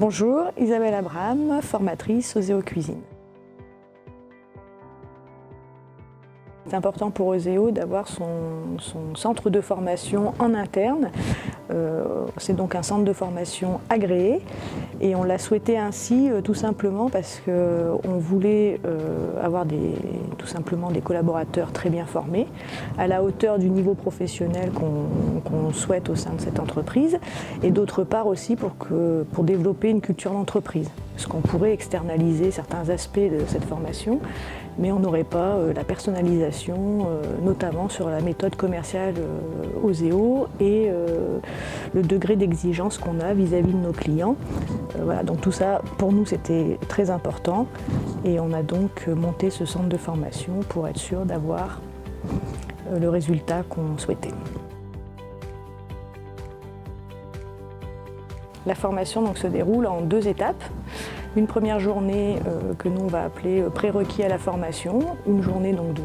Bonjour, Isabelle Abraham, formatrice Oseo Cuisine. C'est important pour Oseo d'avoir son centre de formation en interne. C'est donc un centre de formation agréé et on l'a souhaité ainsi tout simplement parce qu'on voulait avoir tout simplement des collaborateurs très bien formés, à la hauteur du niveau professionnel qu'on souhaite au sein de cette entreprise, et d'autre part aussi pour développer une culture d'entreprise. Parce qu'on pourrait externaliser certains aspects de cette formation, mais on n'aurait pas la personnalisation, notamment sur la méthode commerciale Oseo et le degré d'exigence qu'on a vis-à-vis de nos clients. Voilà, donc tout ça, pour nous, c'était très important et on a donc monté ce centre de formation pour être sûr d'avoir le résultat qu'on souhaitait. La formation donc, se déroule en 2 étapes. Une première journée que nous on va appeler prérequis à la formation, une journée donc,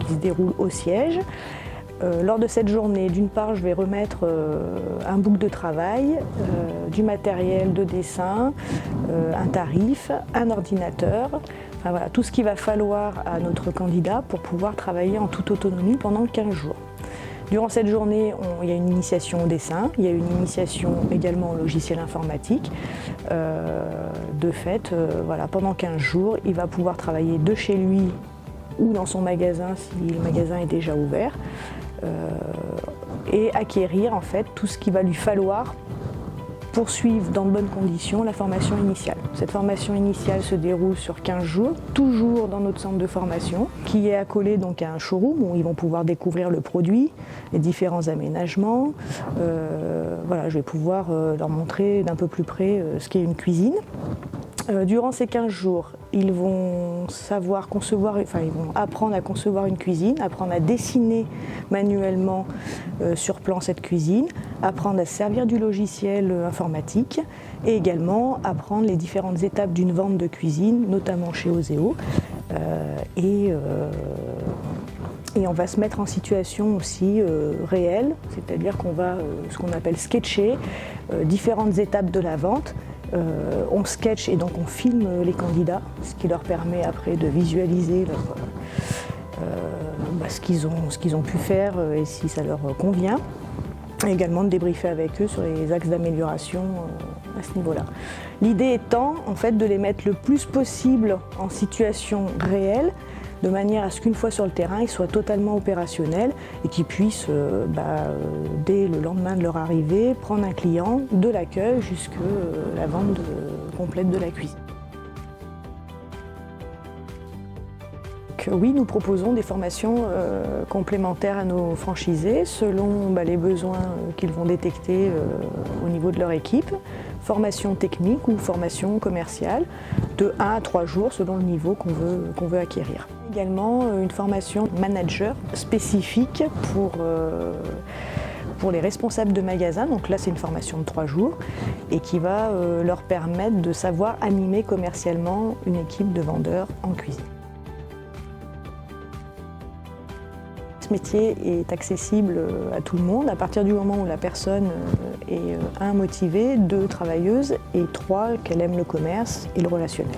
qui se déroule au siège. Lors de cette journée, d'une part, je vais remettre un book de travail, du matériel de dessin, un tarif, un ordinateur, enfin, voilà, tout ce qu'il va falloir à notre candidat pour pouvoir travailler en toute autonomie pendant 15 jours. Durant cette journée, il y a une initiation au dessin, il y a une initiation également au logiciel informatique. De fait, voilà, pendant 15 jours, il va pouvoir travailler de chez lui ou dans son magasin si le magasin est déjà ouvert et acquérir en fait tout ce qu'il va lui falloir pour suivre dans de bonnes conditions la formation initiale. Cette formation initiale se déroule sur 15 jours, toujours dans notre centre de formation, qui est accolé donc à un showroom où ils vont pouvoir découvrir le produit, les différents aménagements. Voilà, je vais pouvoir leur montrer d'un peu plus près ce qu'est une cuisine. Durant ces 15 jours, ils vont savoir concevoir, enfin ils vont apprendre à concevoir une cuisine, apprendre à dessiner manuellement sur plan cette cuisine, apprendre à servir du logiciel informatique et également apprendre les différentes étapes d'une vente de cuisine, notamment chez Oseo. Et on va se mettre en situation aussi réelle, c'est-à-dire qu'on va ce qu'on appelle sketcher différentes étapes de la vente. On sketch et donc on filme les candidats, ce qui leur permet après de visualiser ce qu'ils ont pu faire et si ça leur convient. Et également de débriefer avec eux sur les axes d'amélioration à ce niveau-là. L'idée étant en fait de les mettre le plus possible en situation réelle, de manière à ce qu'une fois sur le terrain, ils soient totalement opérationnels et qu'ils puissent, dès le lendemain de leur arrivée, prendre un client de l'accueil jusqu'à la vente complète de la cuisine. Oui, nous proposons des formations complémentaires à nos franchisés selon les besoins qu'ils vont détecter au niveau de leur équipe. Formation technique ou formation commerciale de 1 à 3 jours selon le niveau qu'on veut acquérir. Également une formation manager spécifique pour les responsables de magasins, donc là c'est une formation de 3 jours et qui va leur permettre de savoir animer commercialement une équipe de vendeurs en cuisine. Ce métier est accessible à tout le monde à partir du moment où la personne est 1 motivée, 2 travailleuse et 3 qu'elle aime le commerce et le relationnel.